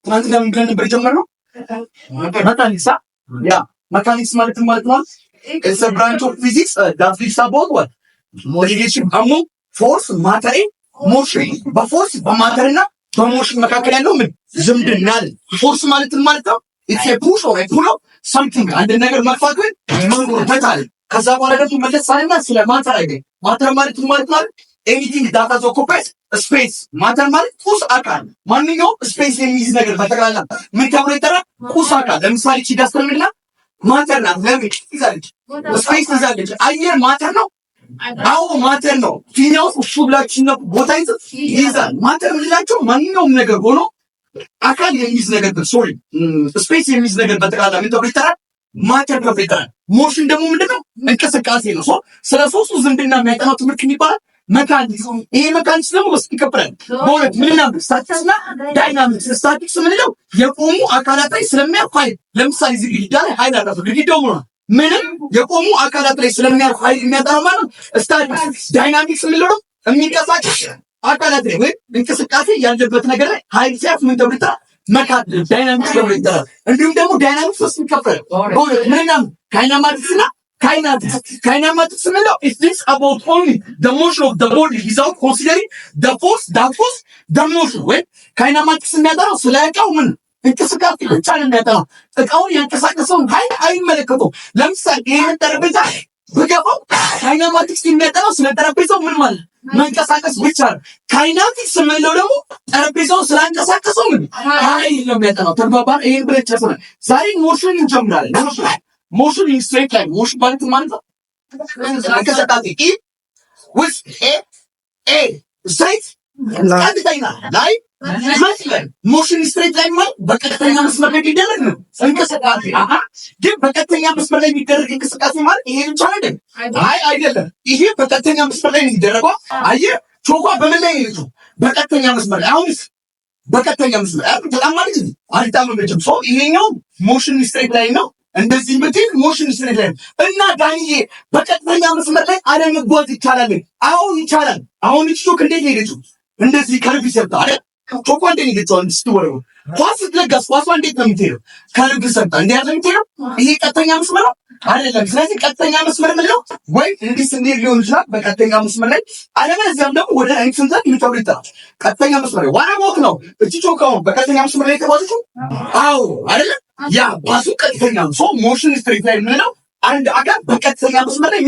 ትናንትና ምን ብለን ነበር የጀመርነው? መካኒክስ ያ መካኒክስ ማለት ነው it's a branch of physics that deals about what relation among force matter motion በፎርስ በማተርና በሞሽን መካከል ያለው ምን ዝምድና አለ። ፎርስ ማለት ነው it's a push or a pull of something አንድ ነገር መግፋት ወይ መንጎርበት አለ። ከዛ በኋላ ደግሞ መለሳልና ስለ ማተር አይደል ማተር ማለት ነው anything that occupies space ማተር ማለት ቁስ አካል ማንኛውም ስፔስ የሚይዝ ነገር በተቀላላ ምን ተብሎ ይጠራል? ቁስ አካል። ለምሳሌ ቺዳስተርምልና ማተር ናት። ለምን ይዛለች? ስፔስ ይዛለች። አየር ማተር ነው። አዎ ማተር ነው። ፊኛው እሱ ብላችሁ ነው ቦታ ይዛል። ማተር ምንላቸው ማንኛውም ነገር ሆኖ አካል የሚይዝ ነገር ሶሪ ስፔስ የሚይዝ ነገር በተቀላላ ምን ተብሎ ይጠራል? ማተር ተብሎ ይጠራል። ሞሽን ደግሞ ምንድነው? እንቅስቃሴ ነው። ስለ ሶስቱ ዝምድና የሚያጠናው ትምህርት የሚባለው መካኒክስ። ይሄ መካኒክስ ደግሞ በስንት ይከፈላል? በሁለት ምንና ስታቲክስ እና ዳይናሚክስ። ስታቲክስ ምንለው የቆሙ አካላት ላይ ስለሚያርፍ ኃይል፣ ለምሳሌ እዚህ ግድግዳ ላይ ኃይል አለ። ግድግዳው ምንም የቆሙ አካላት ላይ ስለሚያርፍ ኃይል የሚያጠናው ማለት ስታቲክስ። ዳይናሚክስ ምንለው የሚንቀሳቀስ አካላት ላይ ወይም እንቅስቃሴ ያለበት ነገር ላይ ኃይል ሲያርፍ ምን ተብሎ ይጠራል? መካኒክስ ዳይናሚክስ ተብሎ ይጠራል። እንዲሁም ደግሞ ዳይናሚክስ በስንት ይከፈላል? በሁለት ምንና ካይናማቲክስ እና ካይናማቲክስ ምንለው is this about only the motion of the body without considering the force that was the motion ወይ ካይናማቲክስ የሚያጠናው ስለ እቃው ምን እንቅስቃሴ ብቻ ነው የሚያጠናው። እቃውን ያንቀሳቀሰውን ኃይል አይመለከተውም። ለምሳሌ ይሄን ጠረጴዛ ብገፋው ካይናማቲክስ የሚያጠናው ስለ ጠረጴዛው ምን ማለት መንቀሳቀስ ብቻ ነው። ካይናቲክስ የምንለው ደግሞ ጠረጴዛውን ስላንቀሳቀሰው ምን ኃይል ነው የሚያጠናው። ተግባባን? ይሄን ብለን ጨርሰናል። ዛሬ ሞሽን እንጀምራለን። ሞሽን ኢን ስትሬት ላይን ሞሽን ማለት እንቅስቃሴ ኢ ውስ ኤ ስትሬት ቀጥተኛ ላይ መስመር ሞሽን ስትሬት ላይን ማለት በቀጥተኛ መስመር ላይ የሚደረግ ነው እንቅስቃሴ። ግን በቀጥተኛ መስመር ላይ የሚደረግ እንቅስቃሴ ማለት ይሄ ብቻ አይደለም። አይደለም። ይሄ በቀጥተኛ መስመር ላይ የሚደረገው አየህ ቾኳ በምን ላይ ነው? በቀጥተኛ መስመር ላይ። አሁንስ በቀጥተኛ መስመር በጣም ማለት ነው አልታመመችም። ሰው ይሄኛው ሞሽን ስትሬት ላይን ነው። እንደዚህ ምትል ሞሽን ስትሬት ላይን እና ዳንዬ በቀጥተኛ መስመር ላይ አለመጓዝ ይቻላል? አሁን ይቻላል። አሁን እቺ ቾክ እንዴት ሄደች? እንደዚህ ከልብ ይሰጣ አይደል? ቾኳ እንዴት ሄደች? አሁን ስትወረው ኳስ ስትለጋስ ኳሷ እንዴት ነው የምትሄደው? ከልብ ይሰጣ እንዴ ያለ የምትሄደው? ይሄ ቀጥተኛ መስመር ነው አይደለም። ስለዚህ ቀጥተኛ መስመር ምንለው ወይ እንዲህ ስንሄድ ሊሆን ይችላል በቀጥተኛ መስመር ላይ፣ አለበለዚያም ደግሞ ወደ እንስንዘት ይተውል ይጣላል። ቀጥተኛ መስመር ላይ ዋና ወክ ነው። እቺ ቾካው በቀጥተኛ መስመር ላይ ተባዙ። አዎ አይደለም። ያ ባሱ ቀጥተኛ ነው። ሶ ሞሽን ስትሬት ላይ ምንለው አንድ አካል በቀጥተኛ መስመር ላይ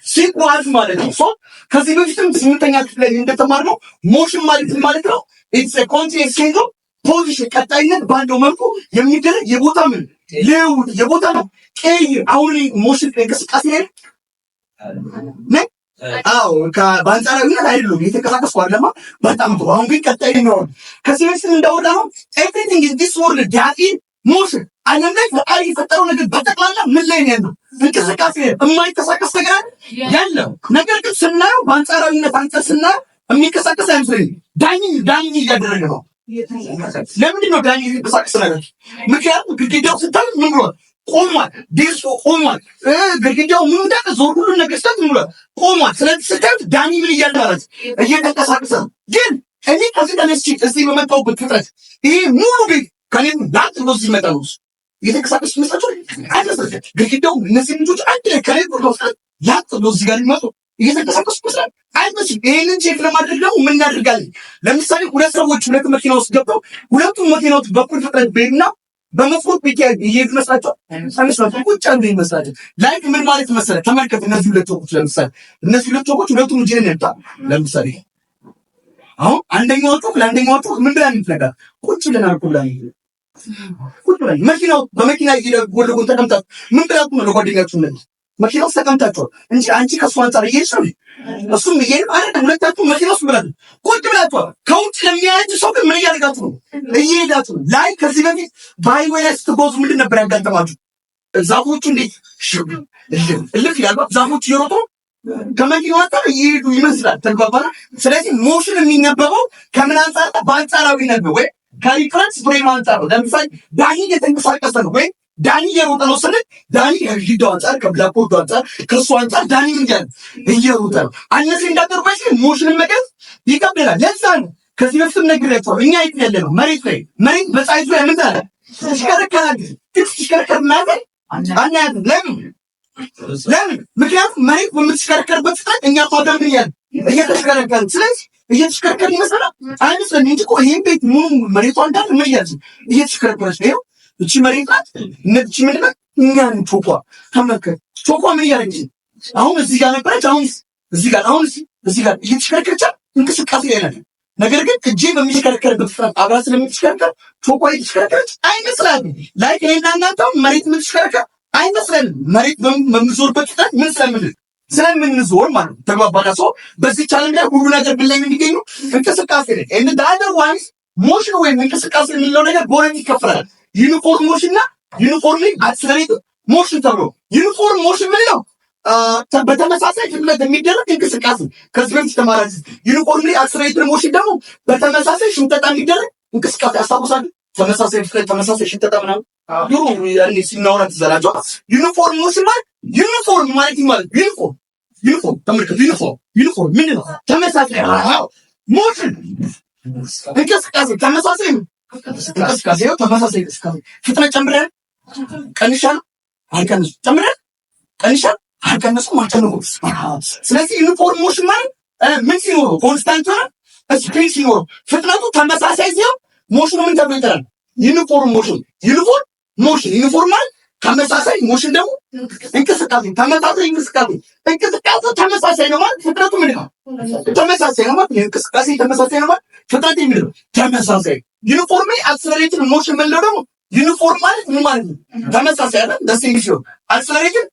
ሲጓዝ ማለት ነው። ሶ ከዚህ በፊትም ስምንተኛ ክፍል ላይ እንደተማርነው ሞሽን ማለት ነው ኢትስ ኤ ኮንቲኒየስ ቼንጅ ኦፍ ፖዚሽን፣ ቀጣይነት ባለው መልኩ የሚደረግ የቦታ ምን ለውጥ የቦታ ነው ቀይ። አሁን ሞሽን እንቅስቃሴ ላይ ነው። አዎ በአንጻራዊነት አይደለም የተንቀሳቀስኩ አይደለም። በጣም ጥሩ። አሁን ግን ቀጣይ ነው። ከዚህ በፊት እንዳወራው ኤቭሪቲንግ ኢዝ ዲስ ወርልድ ዳት ኢዝ ሞሽን። ዓለም ላይ ፈጣሪ የፈጠረው ነገር በጠቅላላ ምን ላይ ነው ያለው? እንቅስቃሴ። የማይንቀሳቀስ ነገር ያለው ነገር ግን ስናየው በአንጻራዊነት አንጻር ስናየው የሚንቀሳቀስ አይመስለኝም። ዳኝ እያደረገ ነው። ለምንድን ነው ዳኝ የሚንቀሳቀስ ነገር? ምክንያቱም ግድግዳው ስታይ ምን ብሏል? ቆሟል። ዲስኮ ቆሟል። ግድግዳው ምን እንዳለ ዞር ሁሉ ነገር ስታይ ምን ብሏል? ቆሟል። ስለዚህ ስታዩት ዳኝ ምን እያደረገ እየተንቀሳቀሰ። ግን እኔ ከዚህ ተነስቼ እዚህ በመጣሁበት ፍጥረት ይሄ ሙሉ ቤት ከኔም ዳት ነው ሲመጣ ነው እየተንቀሳቀስ መስላችሁ አይደለም። ግድግዳው እነዚህ ልጆች አንድ ላይ ከኔ ወደ ውስጥ ላጥ ነው እዚህ ጋር ይመጡ እየተንቀሳቀሱ መስላል አይመስልም። ይሄንን ቼክ ለማድረግ ደግሞ ምን እናደርጋለን? ለምሳሌ ሁለት ሰዎች ሁለት መኪና ውስጥ ገብተው ሁለቱም መኪናዎች በኩል ፍጥነት ቤትና በመስኮት ብቻ ይሄድ መስላቸው አንስላችሁ ቁጭ አንዱ ይመስላል። ላይክ ምን ማለት መሰለ? ተመልከት። እነዚህ ሁለት ቾኮች ለምሳሌ እነዚህ ሁለት ቾኮች ሁለቱም እጅ ላይ ያጣ። ለምሳሌ አሁን አንደኛው ቾክ ለአንደኛው ቾክ ምን ብላ እንትነጋ ቁጭ ብለናል እኮ ብላ ቁጭ ብላ መኪናው በመኪና ይወልቁን ተቀምጣችሁ ምን ብላችሁ ነው ለጓደኛችሁ ነው መኪናው ተቀምጣችሁ እንጂ አንቺ ከሱ አንፃር እየሄድሽ ነው እሱም እየሄድ አይደል? ሁለታችሁ መኪናው ብላችሁ ቁጭ ብላችሁ ከውጭ ለሚያያችሁ ሰው ግን ምን እያደረጋችሁ ነው? እየሄዳችሁ ላይ ከዚህ በፊት በሃይዌይ ላይ ስትጓዙ ምንድን ነበር ያጋጠማችሁ? ዛፎቹ እንዴት እልፍ ያሉ ዛፎቹ እየሮጡ ከመኪናው አንፃር እየሄዱ ይመስላል። ተግባባና? ስለዚህ ሞሽን የሚነበበው ከምን አንፃር? በአንጻራዊነት ነው ወይ ከሪፍረንስ ፍሬም አንፃር ነው። ለምሳሌ ዳኒ እየተንቀሳቀሰ ነው ወይ ዳኒ እየሮጠ ነው ስንል ዳኒ ከግድግዳው አንፃር ከብላክቦርዱ አንፃር ከእሱ አንፃር ዳኒ እየሮጠ ነው። እነዚህ እንዳደርባሽ ሞሽንን መገዝ ይቀበላል። ለዛ ነው ከዚህ በፊትም ነግሬያቸዋለሁ። እኛ የት ያለ ነው? መሬት ላይ መሬት በፀሐይ ዙሪያ ምን ታለ ትሽከረከራል። ትሽከረከር ማለት አናያት። ለምን? ምክንያቱም መሬት በምትሽከረከርበት ሰዓት እኛ ቆደም ይያል እየተሽከረከርን፣ ስለዚህ እየተሽከረከርን ይመስላል አይመስልም እንጂ እኮ ይሄን ቤት ሙሉ መሬቷ እንዳለ ምን እያለች እየተሽከረከረች ነው። እቺ መሬት ናት። እነዚህ ምንድን ነው? እኛን ቾኳ ተመልከት። ቾኳ ምን እያደረገች አሁን እዚህ ጋር ነበረች። አሁን እዚህ ጋር እዚህ ጋር እየተሽከረከረች እንቅስቃሴ ላይ ናት። ነገር ግን እጄ በሚሽከረከርበት ሰዓት አብራ ስለምትሽከረከር ቾኳ እየተሽከረከረች አይመስላል። ላይ እኔና እናንተ መሬት የምትሽከረከር አይመስለንም። መሬት በምንዞርበት ሰዓት ምን ስለምንዞር ማለት ነው። ተግባባና ሰው በዚህ ቻሌንጅ ላይ ሁሉ ነገር ምን ላይ የሚገኙ እንቅስቃሴ ላይ እንደ አዘርዋይዝ ሞሽን ወይም እንቅስቃሴ የሚለው ነገር በሁለት ይከፈላል። ዩኒፎርም ሞሽን እና ዩኒፎርምሊ አክሰለሬትድ ሞሽን ተብሎ። ዩኒፎርም ሞሽን ምን ነው? በተመሳሳይ ፍጥነት የሚደረግ እንቅስቃሴ ከዚህ በፊት ተማራችሁ። ዩኒፎርምሊ አክሰለሬትድ ሞሽን ደግሞ በተመሳሳይ ሽምጠጣ የሚደረግ እንቅስቃሴ አስታውሳለሁ። ተመሳሳይ ፍጥነት፣ ተመሳሳይ ሽምጠጣ ምናምን ያኔ ሲናወራ ትዘላጇ። ዩኒፎርም ሞሽን ማለት ዩኒፎርም ማለት ዩኒፎርም ተመልከቱ። ዩኒፎርም ምንድን ነው? ተመሳሳይ ሞሽን እንቅስቃሴ፣ ተመሳሳይ እንቅስቃሴ ነው። ተመሳሳይ እንቅስቃሴ ፍጥነት ጨምረን ቀንሻል አልቀነስኩም፣ ጨምረን ቀንሻል አልቀነስኩም፣ አልጨመርኩም። ስለዚህ ዩኒፎርም ሞሽን ማለት ምን ሲኖረው? ኮንስታንት ሆነ ስፒድ ሲኖረው፣ ፍጥነቱ ተመሳሳይ ሲሆን ሞሽኑ ምን ተብሎ ይጠራል? ዩኒፎርም ሞሽን። ዩኒፎርም ማለት ተመሳሳይ፣ ሞሽን ደግሞ እንቅስቃሴ፣ ተመሳሳይ እንቅስቃሴ ተመሳሳይ ነው ማለት ፍጥነቱ ምን ነው? ተመሳሳይ ነው ማለት እንቅስቃሴ ተመሳሳይ ነው ማለት ፍጥነቱ ምን ነው? ተመሳሳይ። ዩኒፎርም አክሰለሬትድ ሞሽን ምን ነው? ዩኒፎርም ማለት ምን ማለት ነው? ተመሳሳይ አይደል? ደሴም ሲሆን አክሰለሬትድ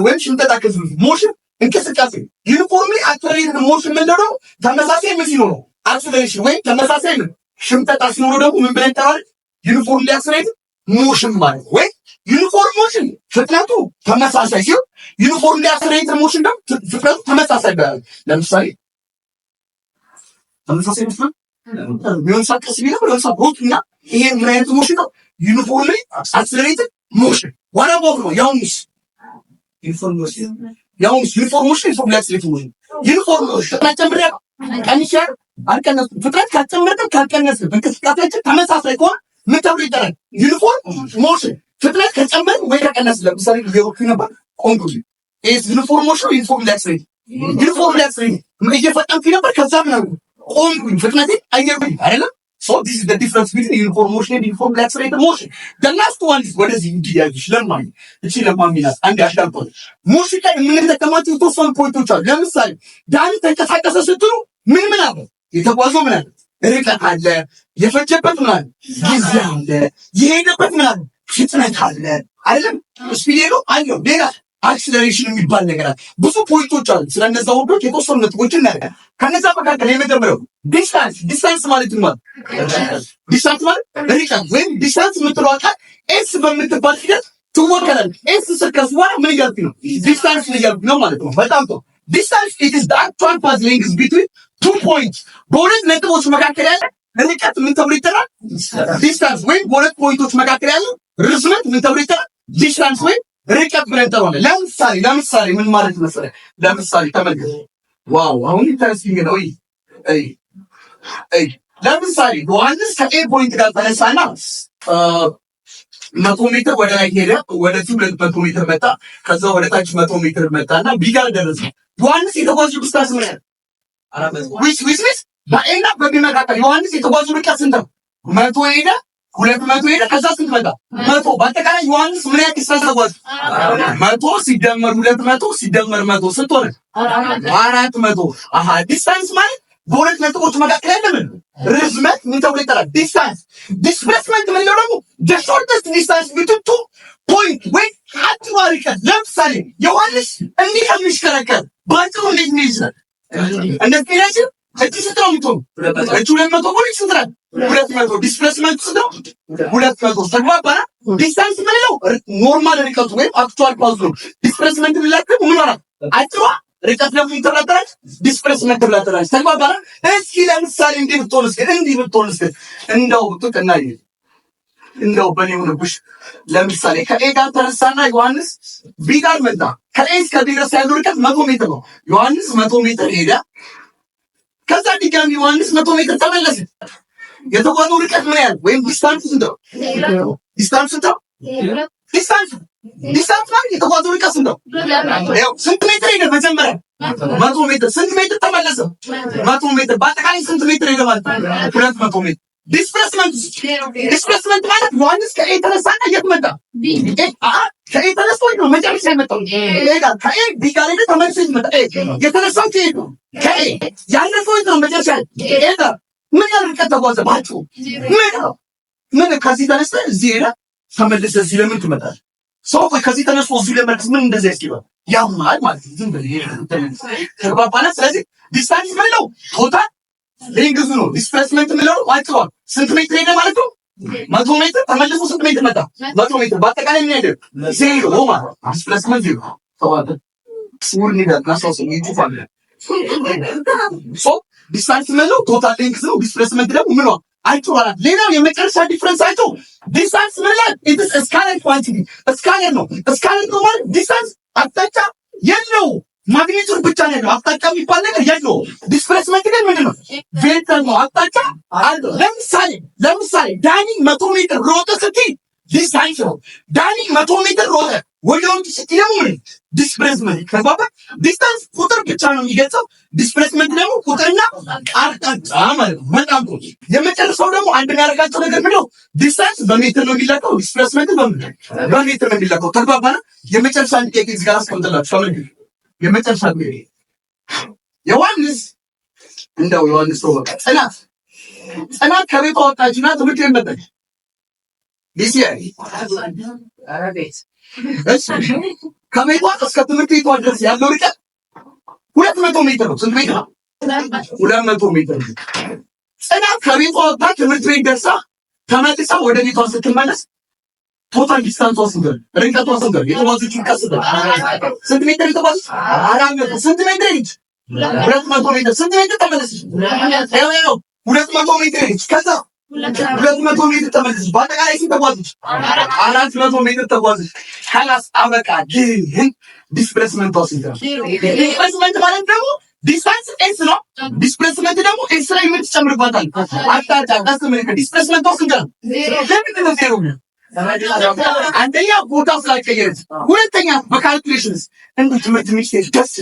ወይም ሽምጠጣ ከዚህ ሞሽን እንቅስቃሴ። ዩኒፎርም አክሰለሬትድ ሞሽን ምን ነው? ተመሳሳይ ምን ሲኖር ነው? አክሰለሬሽን ወይም ተመሳሳይ ነው ሽምጠጣ ሲኖር ደግሞ ምን ብለን እንጠራለን? ዩኒፎርም አክሰለሬትድ ሞሽን ማለት ወይ ዩኒፎርም ሞሽን ፍጥነቱ ተመሳሳይ ሲሆን ዩኒፎርም አክሰለሬትድ ሞሽን ደግሞ ፍጥነቱ ተመሳሳይ ባይሆን፣ ለምሳሌ ተመሳሳይ ነው ቢሆን ሳቀስ ቢለው ለምሳ ሮጥና ይሄ ምን አይነት ሞሽን ነው? ዩኒፎርም አክሰለሬትድ ሞሽን ዋና ቦክ ነው። ያውንስ ዩኒፎርም ሞሽን ዩኒፎርም አክሰለሬትድ ሞሽን ዩኒፎርም ፍጥነት ጨምሬ ቀንሼ አልቀነስኩም። ፍጥነት ካልጨመርንም ካልቀነስንም እንቅስቃሴያችን ተመሳሳይ ከሆነ ምን ተብሎ ይጠራል? ዩኒፎርም ሞሽን። ፍጥነት ከጨመርን ወይ ከቀነስን፣ ለምሳሌ እየሮጥኩ ነበር ቆምኩኝ፣ ዩኒፎርም ሞሽን ዩኒፎርም አክሰለሬትድ እየፈጠንኩ ነበር፣ ከዛ ምን አልኩ? ቆምኩኝ፣ ፍጥነቴ አየርኩኝ አይደለም። So this is the difference between uniform motion and uniform accelerated motion. The last one is ወደዚህ እንዲያዩሽ ለማኝ እቺ ለማሚናት አንድ ያሽዳልቆ ሙዚቃ የምንጠቀማቸው የተወሰኑ ፖይንቶች አሉ። ለምሳሌ ዳን ተንቀሳቀሰ ስትሉ ምን አለ? የተጓዘው ምን አለ? ርቀት አለ፣ የፈጀበት ምን አለ? ጊዜ አለ፣ የሄደበት ምን አለ? ፍጥነት አለ አይደለም። ስፒድ አለው፣ ሌላ አክሰለሬሽን የሚባል ነገር አለ። ብዙ ፖይንቶች አሉ። ስለነዛ ወርዶች የተወሰኑ ነጥቦችን እናደርጋለን። ከነዛ መካከል የመጀመሪያው ዲስታንስ ማለት ነው። ዲስታንስ ማለት ርቀት ወይም ዲስታንስ የምትለው ቃል ኤስ በምትባል ፊደል ትወከላለች። ኤስ ስርከስ በኋላ ምን እያልኩ ነው? ዲስታንስ እያልኩ ነው ማለት ነው። በጣም ጥሩ። ዲስታንስ ኢት ኢዝ ዘ አክቹዋል ፓዝ ሌንግዝ ቢትዊን ቱ ፖይንትስ። በሁለት ነጥቦች መካከል ያለ ርቀት ምን ተብሎ ይጠራል? ዲስታንስ። ወይም በሁለት ፖይንቶች መካከል ያለ ርዝመት ምን ተብሎ ይጠራል? ዲስታንስ ወይም ርቀት ብለን እንጠራዋለን። ለምሳሌ ምን ማለት መሰለህ? ለምሳሌ ተመልከት። ዋው አሁን ኢንተረስቲንግ ነው። ለምሳሌ ዮሐንስ ከኤ ፖይንት ጋር ተነሳና 100 ሜትር ወደ ላይ ሄደ። ወደዚህ 200 ሜትር መጣ። ከዛ ወደ ታች 100 ሜትር መጣና ቢ ጋር ደረሰ። ዮሐንስ የተጓዘው ዲስታንስ ምን ያህል? በኤና በቢ መካከል ዮሐንስ የተጓዘው ርቀት ስንት ነው? 100 ሄደ፣ 200 ሄደ፣ ከዛ ስንት መጣ? 100። በአጠቃላይ ዮሐንስ ምን ያህል ዲስታንስ ተጓዘ? 100 ሲደመር 200 ሲደመር 100 ስንት ሆነ? 400። አሃ ዲስታንስ ማለት በሁለት ነጥቦች መካከል ያለ ምን ርዝመት ምን ተብሎ ይጠራል? ዲስታንስ። ዲስፕሌስመንት ምን ነው ደግሞ? the shortest distance between two point ወይ አጭሩ ርቀት። ለምሳሌ ዮሐንስ እንዲህ ከሚሽከረከር ባጭሩ እንዴት ነው ይችላል? እንደዚህ ነው። እቺ ስትራው ምትሆን እቺ 200 ፖሊስ ስትራው 200 ዲስፕሌስመንት ስትራው 200 ተግባባና ዲስታንስ ምን ነው? ኖርማል ርቀቱ ወይም አክቹዋል ፓዝ ነው። ዲስፕሌስመንት ምን ሆነ? አጭሩ ርቀት ደግሞ ይተላጠራል፣ ዲስፕሌስመንት ይተላጠራል። ተግባባና እስኪ ለምሳሌ እንዲህ ብትሆንስ እንደው ጥቅናይ እንደው በኔ ሆነብሽ። ለምሳሌ ከኤ ጋር ተነሳና ዮሐንስ ቢ ጋር መጣ። ከኤ እስከ ቢ ድረስ ያለው ርቀት 100 ሜትር ነው። ዮሐንስ 100 ሜትር ሄደ። ከዛ ድጋሚ ዮሐንስ 100 ሜትር ተመለሰ። የተጓዘው ርቀት ምን ያህል ወይም ዲስታንስ ስንት ነው? ዲስታንስ ስንት ነው? ዲስታንስ ማለት የተጓዘው ርቀት ስንት ነው? ያው ስንት ሜትር ሄደ? መጀመሪያ 100 ሜትር። ስንት ሜትር ተመለሰ? 100 ሜትር። በአጠቃላይ ስንት ሜትር ሄደ ማለት ነው? 200 ሜትር። ዲስፕሌስመንት ማለት ዮሐንስ ከኤ ተነሳና የት መጣ? ከኤ ተነስቶ ነው መጨረሻ የመጣው። ከኤ ቢ ጋር ሄደ ተመልሶ ይመጣ። የተነሳው ከኤ ነው። ከኤ ያለፈው ነው መጨረሻ ኤ ጋር ምን ያህል ርቀት ተጓዘ? ባጭሩ ምን ከዚህ ተነስተህ እዚህ ሄደህ ተመልሰህ እዚህ ለምን ትመጣለህ? ሰው ከዚህ ተነስቶ እዚህ ለመድረስ ምን እንደዚህ ያስኪባል? ያማል ማለት ነው። ዝም ብለህ ተግባባና። ስለዚህ ዲስታንስ ምንለው ቶታል ሌንግዙ ነው። ዲስፕሌስመንት ምንለው አጭሩ ስንት ሜትር ሄደ ማለት ነው? 100 ሜትር ተመልሶ ስንት ሜትር መጣ? 100 ሜትር። በአጠቃላይ ምን ሄደ? ዜሮ ማለት ነው። ዲስፕሌስመንት ዜሮ ተዋለ ሱር ኒዳት ናሳው ይጩፋል። ሶ ዲስታንስ ምንለው ቶታል ሌንግዝ ነው። ዲስፕሌስመንት ደግሞ ምንለው አጭሩ አላት። ሌላው የመጨረሻ ዲፍረንስ አይቶ ዲስታንስ ምንለው ኢትስ ስካለር ኳንቲቲ ስካለር ነው። ስካለር ነው ማለት ዲስታንስ አቅጣጫ የለው ማግኒቱድ ብቻ ነው ያለው። አቅጣጫ የሚባል ነገር የለው። ዲስፕሌስመንት ግን ምንድን ነው? ቬክተር ነው። አቅጣጫ አለው። ለምሳሌ ዳኒ 100 ሜትር ሮጠ ስትይ ዲስታንስ ነው። ዳኒ 100 ሜትር ሮጠ ወዲያውኑ ስትይ ደግሞ ምን ዲስፕሌስመንት። ከባባ ዲስታንስ ቁጥር ብቻ ነው የሚገልጸው። ዲስፕሌስመንት ደግሞ ቁጥርና አቅጣጫ ማለት ነው። በጣም ጥሩ። የመጨረሻው ደግሞ አንድ የሚያደርጋቸው ነገር ምንድነው? ዲስታንስ በሜትር ነው የሚለካው። ዲስፕሌስመንት በሜትር ነው የሚለካው። ተግባባና? የመጨረሻ አንድ ጥያቄ እዚህ ጋር አስቀምጥላችሁ ተመልከቱ። የመጨረሻ ጥያቄ ዮሐንስ ነው በቃ ጽናት ከቤቷ ወጣችና ትምህርት ቤት መጣች። ከቤቷ እስከ ትምህርት ቤቷ ድረስ ያለው ርቀት 200 ሜትር ነው። ስንት ሜትር ነው? 200 ሜትር። ጽናት ከቤቷ ወጣ ትምህርት ቤት ደርሳ ተመልሳ ወደ ቤቷ ስትመለስ ቶታል ዲስታንስ ወስደን ርቀቷ ወስደን የተጓዘችው ቀስደን ስንት ሜትር የተጓዘች? 400 ስንት ሜትር ሄደች? 200 ሜትር። ስንት ሜትር ተመለሰች? 200 ሜትር ሄደች። ከዛ 200 ሜትር ተመለሰች። በአጠቃላይ ስንት ተጓዘች? 400 ሜትር ተጓዘች። ከላስ አበቃ። ግን ዲስፕሌስመንት ወስደን ዲስፕሌስመንት ማለት ደግሞ ዲስታንስ ኤስ ነው። ዲስፕሌስመንት ደግሞ ኤስ ላይ ምን ትጨምርባታል? አቅጣጫ ቀስ ምልክት ዲስፕሌስመንት ወስደን ለምን ነው ዜሮ? አንደኛ ቦታ ስላልቀየረች፣ ሁለተኛ በካልኩሌሽንስ እንደ ትምህርት ሚኒስቴር ደስ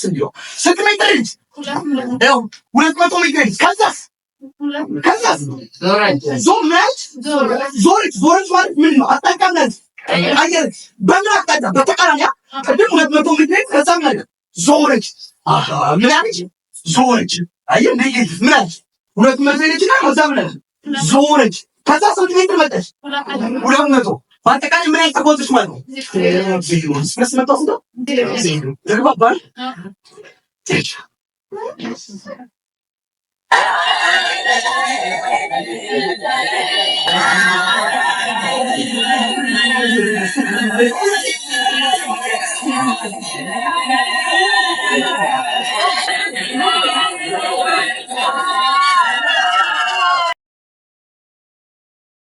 እንዲለው ስንት ሜትር ሄደች? 200 ሜትር ሄደች። ከዛስ ዞረች ማለት ምን ነው? አቅጣጫ ናት። አየረች። በምን አቅጣጫ? በተቃራኒ ቅድም 200 ሜትር ሄደች። ከዛ ምን ዞረች። ምን አለች? ዞረች። አየህ ምን አለች? 200 ሄደችና ከዛ ምን አለች? ዞረች። ከዛ ስንት ሜትር መጣች? 200። በአጠቃላይ ምን ያህል ተጓዘች ማለት ነው? ዲስፕሌስመንት ወስደው ተግባባን።